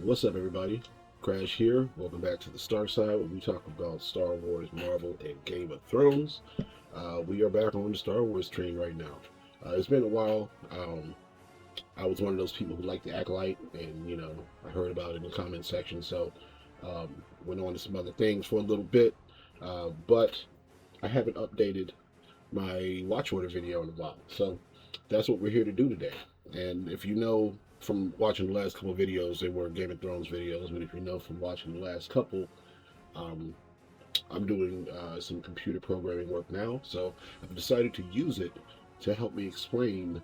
What's up, everybody? Crash here. Welcome back to the Star Side, where we talk about Star Wars, Marvel, and Game of Thrones. We are back on the Star Wars train right now. It's been a while. I was one of those people who liked the Acolyte, and I heard about it in the comment section, so went on to some other things for a little bit. But I haven't updated my watch order video in a while, so that's what we're here to do today. And if you know from watching the last couple of videos, they were Game of Thrones videos, but if you know from watching the last couple, um, I'm doing some computer programming work now, so I've decided to use it to help me explain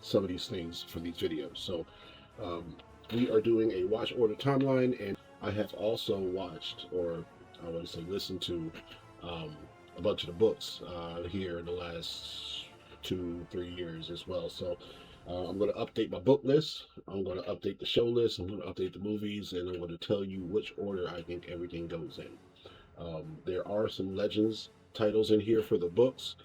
some of these things for these videos. So um, we are doing a watch order timeline, and I have also watched, or I want to say listened to, um, a bunch of the books here in the last 2-3 years as well. So I'm going to update my book list. I'm going to update the show list. I'm going to update the movies, and I'm going to tell you which order I think everything goes in. There are some Legends titles in here for the books,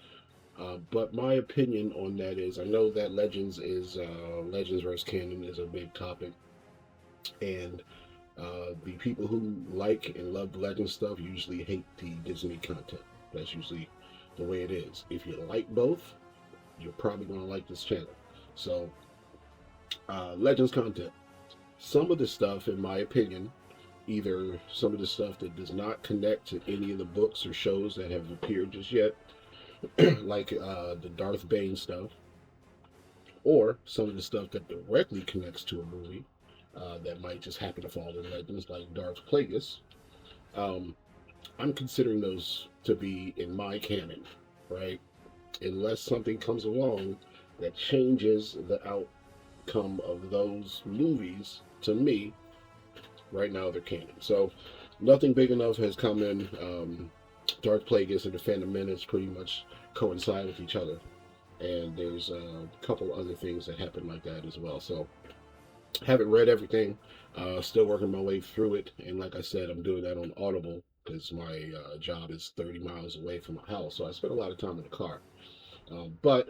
but my opinion on that is I know that Legends versus Canon is a big topic, and the people who like and love the Legends stuff usually hate the Disney content. That's usually the way it is. If you like both, you're probably going to like this channel. So, Legends content. Some of the stuff, in my opinion, either some of the stuff that does not connect to any of the books or shows that have appeared just yet, like the Darth Bane stuff, or some of the stuff that directly connects to a movie that might just happen to fall in Legends, like Darth Plagueis. Um, I'm considering those to be in my canon, right? Unless something comes along that changes the outcome of those movies, to me, right now they're canon. So nothing big enough has come in. Darth Plagueis and the Phantom Menace pretty much coincide with each other, and there's a couple other things that happen like that as well. So haven't read everything, still working my way through it, and like I said, I'm doing that on Audible because my job is 30 miles away from my house, so I spend a lot of time in the car. But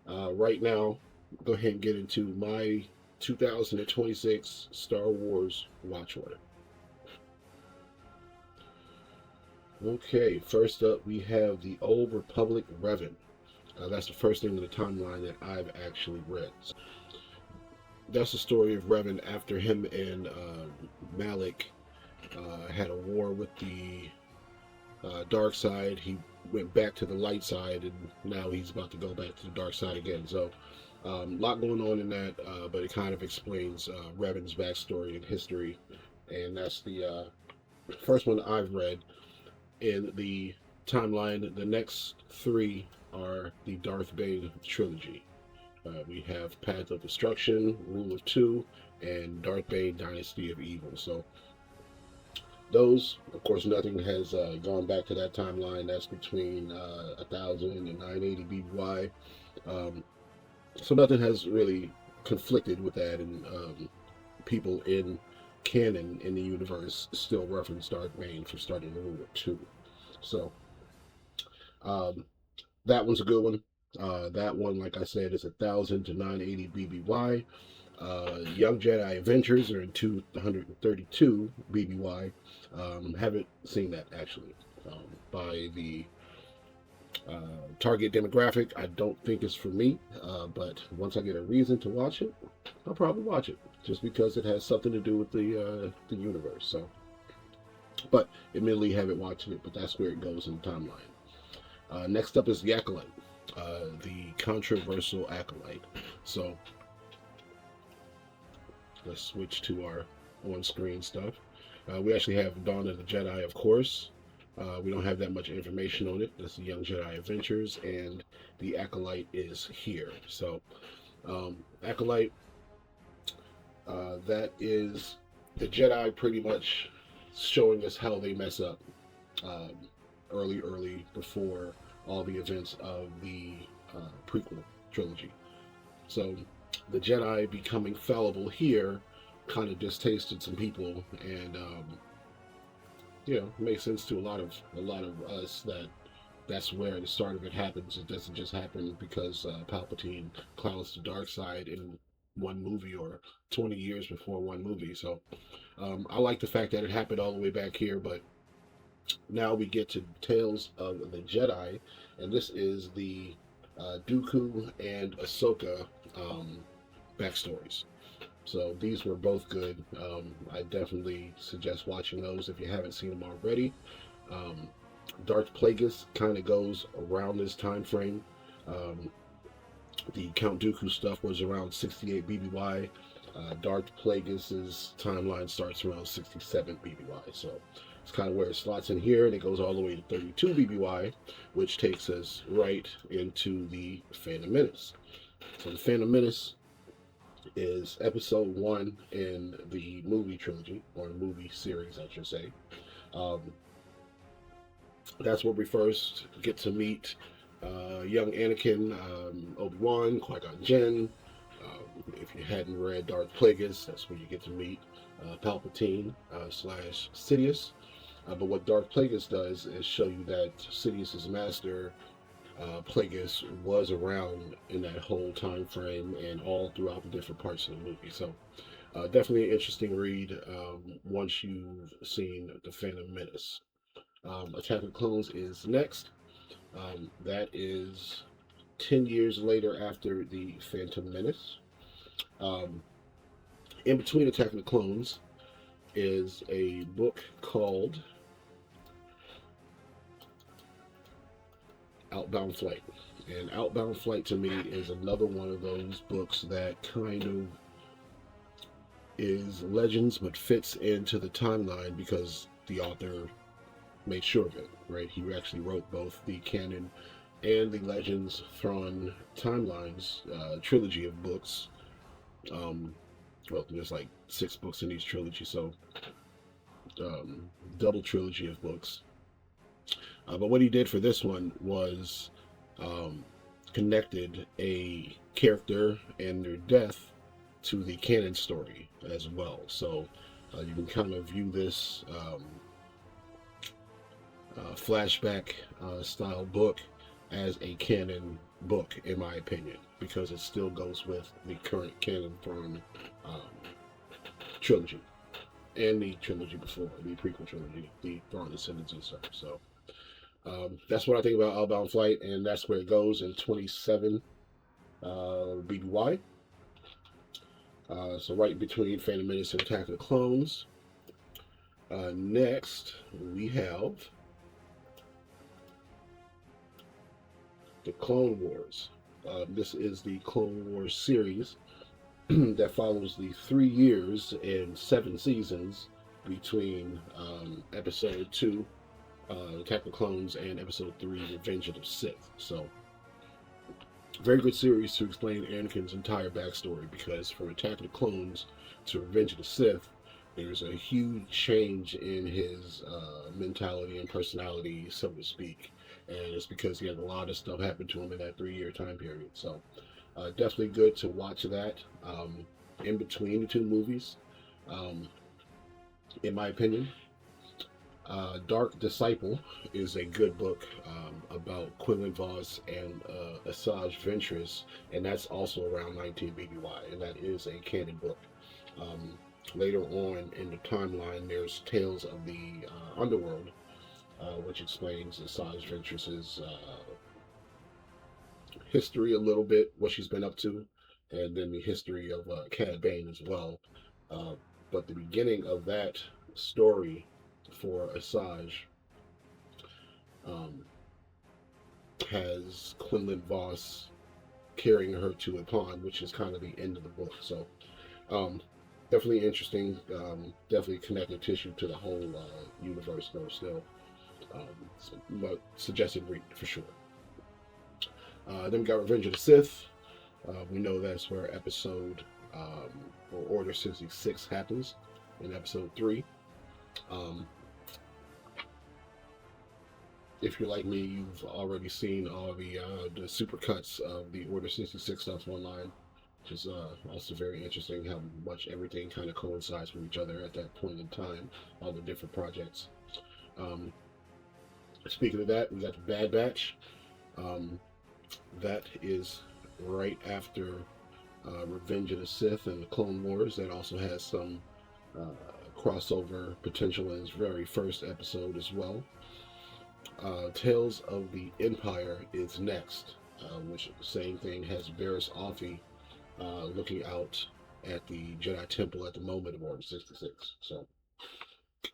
right now, go ahead and get into my 2026 Star Wars watch order. Okay, first up we have the Old Republic Revan. That's the first thing in the timeline that I've actually read. That's the story of Revan after him and Malik had a war with the dark side. He went back to the light side, and now he's about to go back to the dark side again. So a lot going on in that, but it kind of explains Revan's backstory and history, and that's the first one I've read in the timeline. The next three are the Darth Bane trilogy. We have Path of Destruction, Rule of Two, and Darth Bane, Dynasty of Evil. So those, of course, nothing has gone back to that timeline. That's between 1000 and 980 BBY. So nothing has really conflicted with that, and people in canon in the universe still reference Darth Bane for starting the Rule of Two. So that one's a good one. That one, like I said, is 1000 to 980 BBY. Young Jedi Adventures are in 232 BBY. Haven't seen that actually. By the target demographic, I don't think it's for me, but once I get a reason to watch it, I'll probably watch it, just because it has something to do with the universe. So, but admittedly, haven't watched it, but that's where it goes in the timeline. Next up is the Acolyte, the controversial Acolyte. So let's switch to our on-screen stuff. We actually have Dawn of the Jedi, of course. We don't have that much information on it. That's the Young Jedi Adventures, and the Acolyte is here. So, Acolyte, that is the Jedi pretty much showing us how they mess up early before all the events of the prequel trilogy. So the Jedi becoming fallible here kind of distasted some people, and makes sense to a lot of us that that's where the start of it happens. It doesn't just happen because Palpatine clouds the dark side and one movie or 20 years before one movie. So I like the fact that it happened all the way back here, but now we get to Tales of the Jedi, and this is the Dooku and Ahsoka backstories. So these were both good. I definitely suggest watching those if you haven't seen them already. Um, Darth Plagueis kind of goes around this time frame. Um, the Count Dooku stuff was around 68 BBY. Darth Plagueis's timeline starts around 67 BBY. So it's kind of where it slots in here, and it goes all the way to 32 BBY, which takes us right into the Phantom Menace. So the Phantom Menace is episode one in the movie trilogy, or the movie series, I should say. Um, that's where we first get to meet young Anakin, Obi-Wan, Qui-Gon Jinn. If you hadn't read Darth Plagueis, that's where you get to meet Palpatine slash Sidious. But what Darth Plagueis does is show you that Sidious's master, Plagueis, was around in that whole time frame and all throughout the different parts of the movie. So definitely an interesting read once you've seen The Phantom Menace. Attack of the Clones is next. That is 10 years later after The Phantom Menace. Um, in between Attack of the Clones is a book called Outbound Flight. And Outbound Flight to me is another one of those books that kind of is Legends but fits into the timeline because the author made sure of it, right? He actually wrote both the canon and the Legends Thrawn timelines, trilogy of books. Well, there's like 6 books in each trilogy, so double trilogy of books. But what he did for this one was connected a character and their death to the canon story as well. So you can kind of view this flashback style book as a canon book, in my opinion, because it still goes with the current canon Thrawn trilogy and the trilogy before, the prequel trilogy, the Thrawn Ascendancy stuff. So that's what I think about Outbound Flight, and that's where it goes in 27 BBY. So right between Phantom Menace and Attack of the Clones. Next, we have the Clone Wars. This is the Clone Wars series that follows the 3 years and 7 seasons between Episode 2, Attack of the Clones, and Episode 3, Revenge of the Sith. So, very good series to explain Anakin's entire backstory, because from Attack of the Clones to Revenge of the Sith, there's a huge change in his mentality and personality, so to speak. And it's because he had a lot of stuff happen to him in that 3-year time period. So definitely good to watch that in between the 2 movies, in my opinion. Dark Disciple is a good book about Quinlan Vos and Asajj Ventress, and that's also around 19 BBY, and that is a canon book. Later on in the timeline, there's Tales of the Underworld, which explains Asajj Ventress's history a little bit, what she's been up to, and then the history of Cad Bane as well. But the beginning of that story for Asajj has Quinlan Vos carrying her to a pond, which is kind of the end of the book. So definitely interesting, definitely connected tissue to the whole universe, though, still. But suggested read for sure. Then we got Revenge of the Sith. We know that's where episode or Order 66 happens in episode 3. If you're like me, you've already seen all the supercuts of the Order 66 stuff online, which is also very interesting how much everything kind of coincides with each other at that point in time, all the different projects. Speaking of that, we got the Bad Batch. That is right after Revenge of the Sith and the Clone Wars. That also has some crossover potential in its very first episode as well. Tales of the Empire is next, which same thing has Barriss Offee looking out at the Jedi Temple at the moment of Order 66. So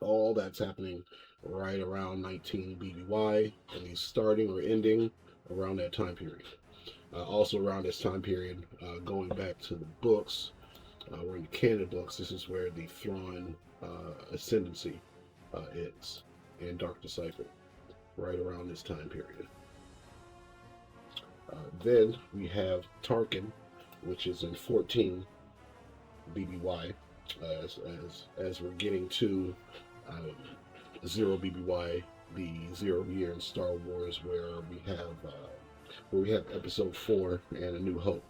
all that's happening right around 19 BBY, and he's starting or ending around that time period. Also around this time period, going back to the books, we're in the Canon books. This is where the Thrawn Ascendancy is, and Dark Disciple, right around this time period. Then we have Tarkin, which is in 14 BBY, as we're getting to 0 BBY, the 0 year in Star Wars, where we have Episode 4 and A New Hope,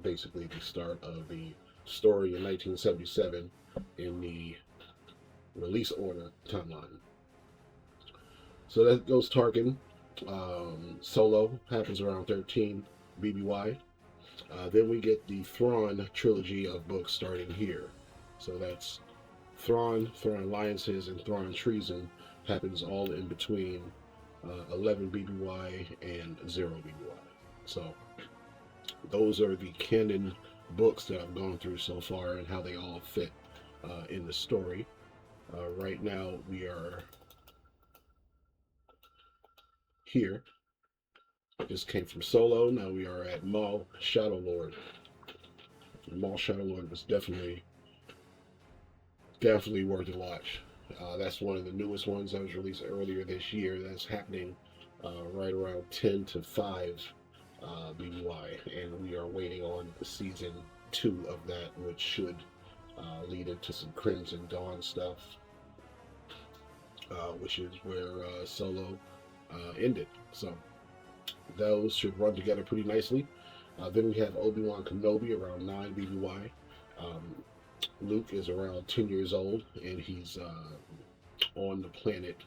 basically the start of the story in 1977 in the release order timeline. So that goes Tarkin. Solo happens around 13 BBY. Then we get the Thrawn trilogy of books starting here. So that's Thrawn Alliances, and Thrawn Treason happens all in between 11 BBY and 0 BBY. So those are the canon books that I've gone through so far and how they all fit in the story. Right now we are here. Just came from Solo. Now we are at Maul Shadow Lord. Maul Shadow Lord was definitely worth a watch. That's one of the newest ones that was released earlier this year. That's happening right around 10 to 5 BBY, and we are waiting on season 2 of that, which should lead into some Crimson Dawn stuff, which is where Solo ended. So those should run together pretty nicely. Then we have Obi-Wan Kenobi around 9 BBY. Luke is around 10 years old, and he's on the planet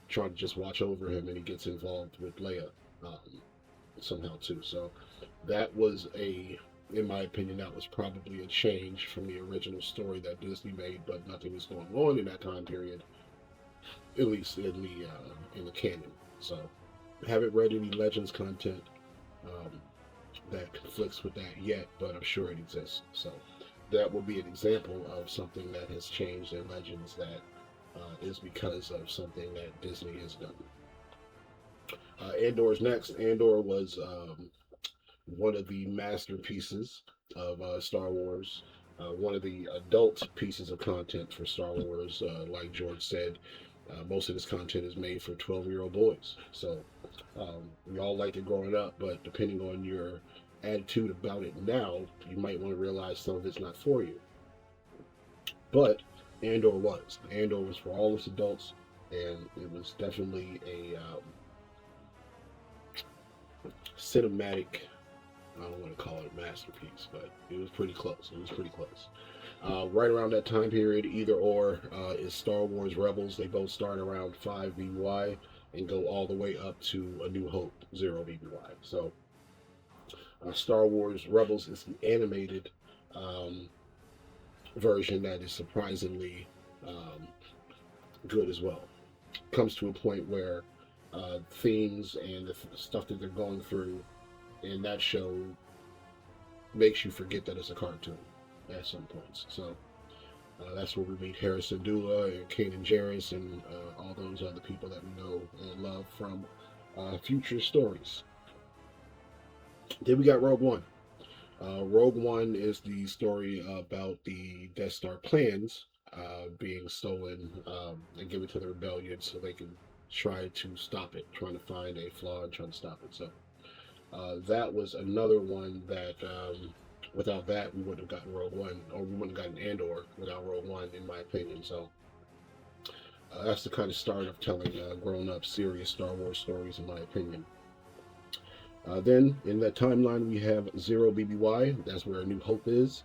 trying to just watch over him, and he gets involved with Leia somehow too. So that was in my opinion, that was probably a change from the original story that Disney made, but nothing was going on in that time period, at least in the canon. So I haven't read any Legends content that conflicts with that yet, but I'm sure it exists. So that will be an example of something that has changed in Legends that is because of something that Disney has done. Andor's next. Andor was one of the masterpieces of Star Wars, one of the adult pieces of content for Star Wars. Like George said, most of this content is made for 12-year-old boys. So we all liked it growing up, but depending on your attitude about it now, you might want to realize some of it's not for you. But Andor was for all its adults, and it was definitely a cinematic, I don't want to call it a masterpiece, but it was pretty close. Right around that time period, either or, is Star Wars Rebels. They both start around 5 BBY and go all the way up to A New Hope, 0 BBY. So Star Wars Rebels is the animated version that is surprisingly good as well. Comes to a point where themes and the stuff that they're going through in that show makes you forget that it's a cartoon at some points. So that's where we meet Harrison Dula and Kanan Jarrus and all those other people that we know and love from future stories. Then we got Rogue One. Rogue One is the story about the Death Star plans being stolen and given to the rebellion so they can try to stop it, trying to find a flaw and trying to stop it. So that was another one that without that we wouldn't have gotten Rogue One, or we wouldn't have gotten Andor without Rogue One, in my opinion. So that's the kind of start of telling grown-up, serious Star Wars stories, in my opinion. Then in that timeline we have 0 BBY. That's where A New Hope is.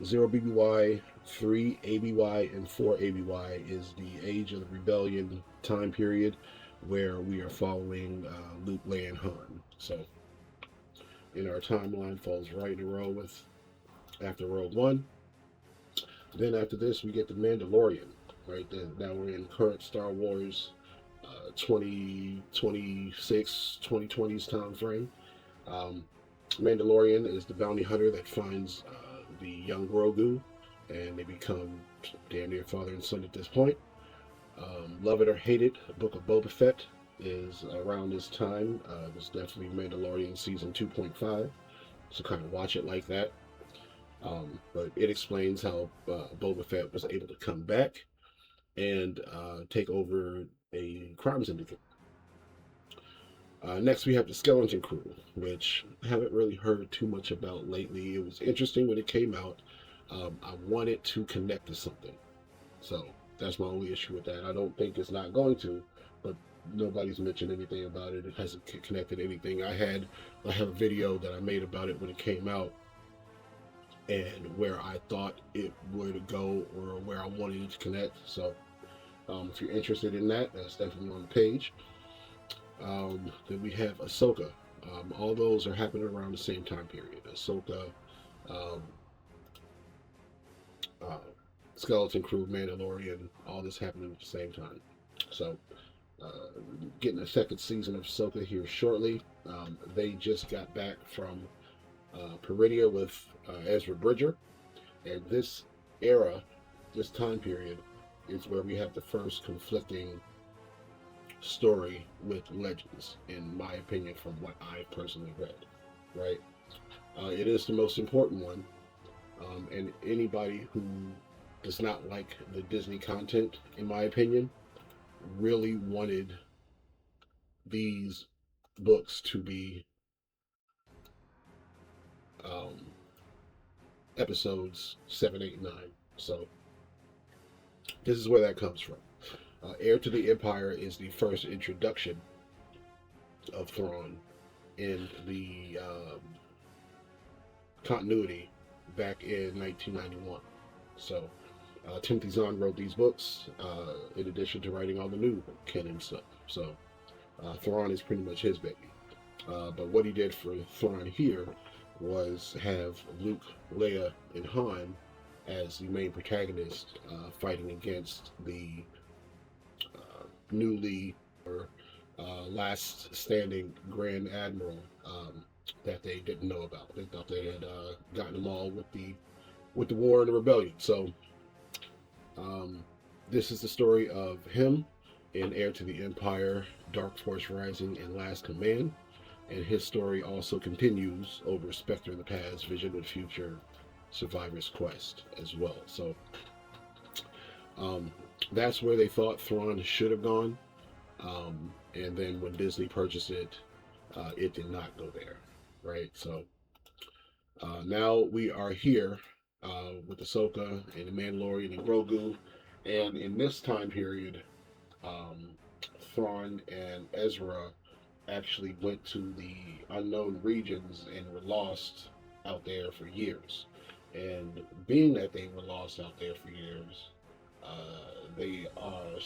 0 BBY, 3 ABY, and 4 ABY is the Age of the Rebellion time period where we are following Luke, Leia, and Han. So in our timeline falls right in a row with after Rogue One. Then after this, we get the Mandalorian. Right then, now we're in current Star Wars 2026, 2020s time frame. Um, Mandalorian is the bounty hunter that finds the young Grogu, and they become damn near father and son at this point. Love it or hate it, Book of Boba Fett is around this time. It was definitely Mandalorian season 2.5, so kind of watch it like that. But it explains how Boba Fett was able to come back and take over a crime syndicate. Next, we have the Skeleton Crew, which I haven't really heard too much about lately. It was interesting when it came out. I wanted to connect to something, so that's my only issue with that. I don't think it's not going to, but nobody's mentioned anything about it. It hasn't connected anything. I have a video that I made about it when it came out, and where I thought it would go or where I wanted it to connect. So if you're interested in that, that's definitely on the page. Then we have Ahsoka. All those are happening around the same time period. Ahsoka, um, uh, Skeleton Crew, Mandalorian, all this happening at the same time. So, getting a second season of Ahsoka here shortly. They just got back from Peridia with Ezra Bridger, and this era, this time period, is where we have the first conflicting story with Legends, in my opinion, from what I personally read. Right, it is the most important one, and anybody who does not like the Disney content, in my opinion, really wanted these books to be um, episodes 7, 8, 9. So this is where that comes from. Heir to the Empire is the first introduction of Thrawn in the continuity back in 1991. So Timothy Zahn wrote these books in addition to writing all the new Canon stuff. So Thrawn is pretty much his baby. But what he did for Thrawn here was have Luke, Leia, and Han as the main protagonist fighting against the newly or last standing Grand Admiral that they didn't know about. They thought they had gotten them all with the war and the rebellion. So this is the story of him in Heir to the Empire, Dark Force Rising, and Last Command. And his story also continues over Spectre of the Past, Vision of the Future, Survivor's Quest as well. So that's where they thought Thrawn should have gone. And then when Disney purchased it, it did not go there, right? So now we are here with Ahsoka and the Mandalorian and Grogu. And in this time period, Thrawn and Ezra actually went to the unknown regions and were lost out there for years. And being that they were lost out there for years,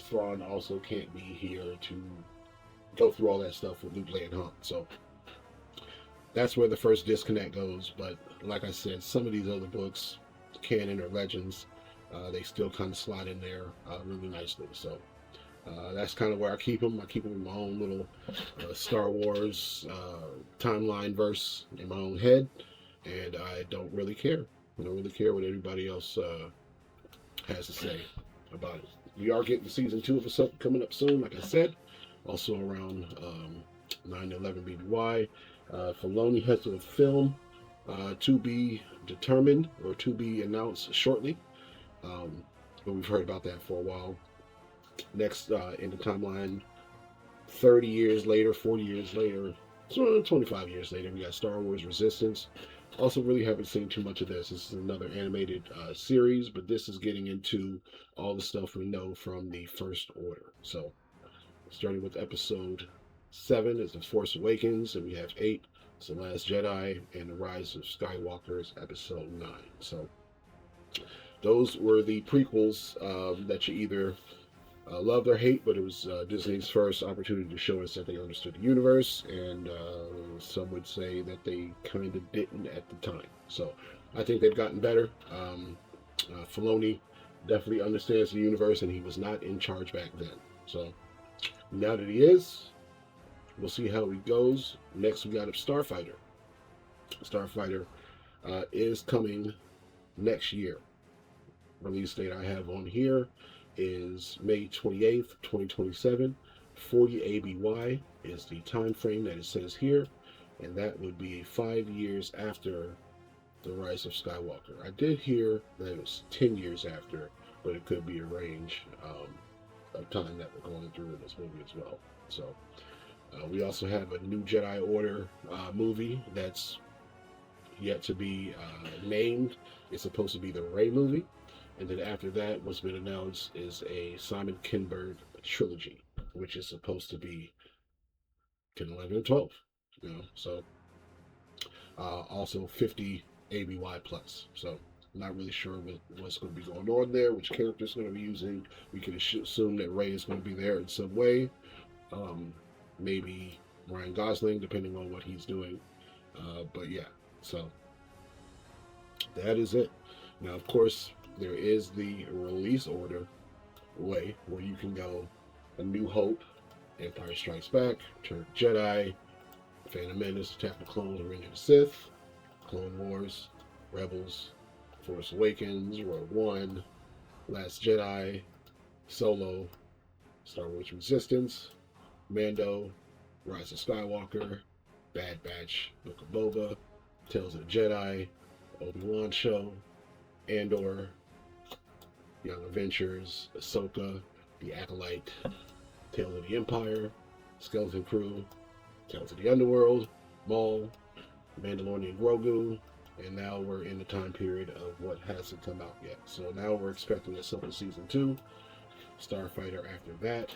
Thrawn also can't be here to go through all that stuff with Luke, Leia, and Han. So that's where the first disconnect goes. But like I said, some of these other books, Canon or Legends, they still kind of slide in there really nicely. So that's kind of where I keep them. I keep them in my own little Star Wars timeline verse in my own head, and I don't really care. I don't really care what anybody else has to say about it. We are getting season 2 of Ahsoka coming up soon, like I said, also around 9/11 BBY. Filoni has a film to be determined or to be announced shortly, but we've heard about that for a while. Next in the timeline, 30 years later, 40 years later, 25 years later, we got Star Wars Resistance. Also, really haven't seen too much of this. This is another animated series, but this is getting into all the stuff we know from the First Order. So, starting with episode 7 is The Force Awakens, and we have 8, it's The Last Jedi, and The Rise of Skywalker is episode 9. So, those were the prequels that you either Love or hate, but it was Disney's first opportunity to show us that they understood the universe, and some would say that they kind of didn't at the time. So I think they've gotten better. Filoni definitely understands the universe, and he was not in charge back then. So now that he is, we'll see how he goes. Next, we got a Starfighter. Starfighter is coming next year. Release date I have on here is May 28th, 2027. 40 ABY is the time frame that it says here, and that would be 5 years after the Rise of Skywalker. I did hear that it was 10 years after, but it could be a range of time that we're going through in this movie as well. So we also have a new Jedi Order movie that's yet to be named. It's supposed to be the Rey movie. And then after that, what's been announced is a Simon Kinberg trilogy, which is supposed to be 10, 11, and 12. You know, so also 50 ABY plus. So I'm not really sure what's going to be going on there, which characters going to be using. We can assume that Rey is going to be there in some way. Maybe Ryan Gosling, depending on what he's doing. But yeah, so that is it. Now, of course, there is the release order way where you can go A New Hope, Empire Strikes Back, Return of the Jedi, Phantom Menace, Attack of the Clones, Revenge of the Sith, Clone Wars, Rebels, Force Awakens, Rogue One, Last Jedi, Solo, Star Wars Resistance, Mando, Rise of Skywalker, Bad Batch, Book of Boba, Tales of the Jedi, Obi-Wan Show, Andor, Young Adventures, Ahsoka, The Acolyte, Tales of the Empire, Skeleton Crew, Tales of the Underworld, Maul, Mandalorian Grogu, and now we're in the time period of what hasn't come out yet. So now we're expecting Ahsoka Season 2, Starfighter after that,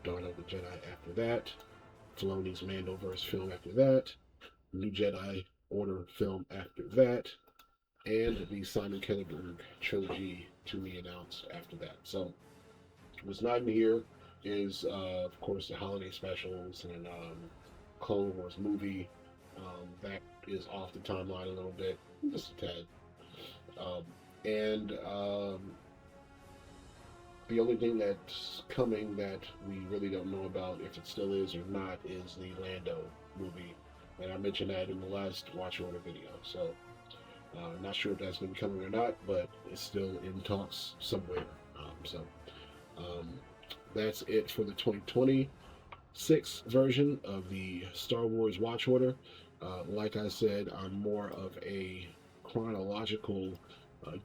Dawn of the Jedi after that, Filoni's Mandoverse film after that, New Jedi Order film after that, and the Simon Kinberg trilogy to be announced after that. So what's not in here is, of course, the holiday specials and Clone Wars movie. That is off the timeline a little bit, just a tad. The only thing that's coming that we really don't know about, if it still is or not, is the Lando movie. And I mentioned that in the last Watch Order video. So not sure if that's going to be coming or not, but it's still in talks somewhere. That's it for the 2026 version of the Star Wars Watch Order. Like I said, I'm more of a chronological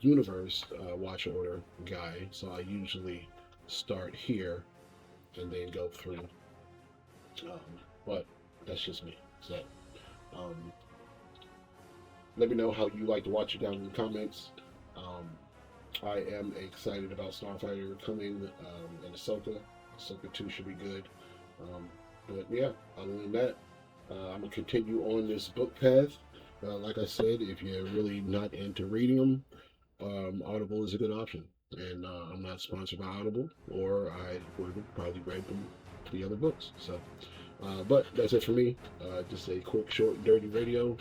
universe watch order guy, so I usually start here and then go through. But that's just me. So let me know how you like to watch it down in the comments. I am excited about Starfighter coming and Ahsoka. Ahsoka 2 should be good. But yeah, other than that, I'm going to continue on this book path. Like I said, if you're really not into reading them, Audible is a good option. And I'm not sponsored by Audible, or I would probably grab them the other books. So, but that's it for me. Just a quick, short, dirty video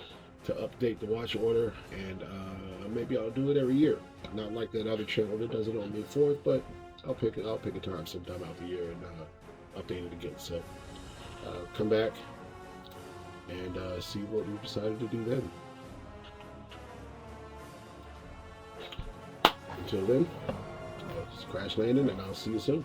to update the watch order, and maybe I'll do it every year. Not like that other channel that does it on May 4th, but I'll pick a time sometime out the year and update it again. So come back and see what we decided to do then. Until then, it's Crash Landing, and I'll see you soon.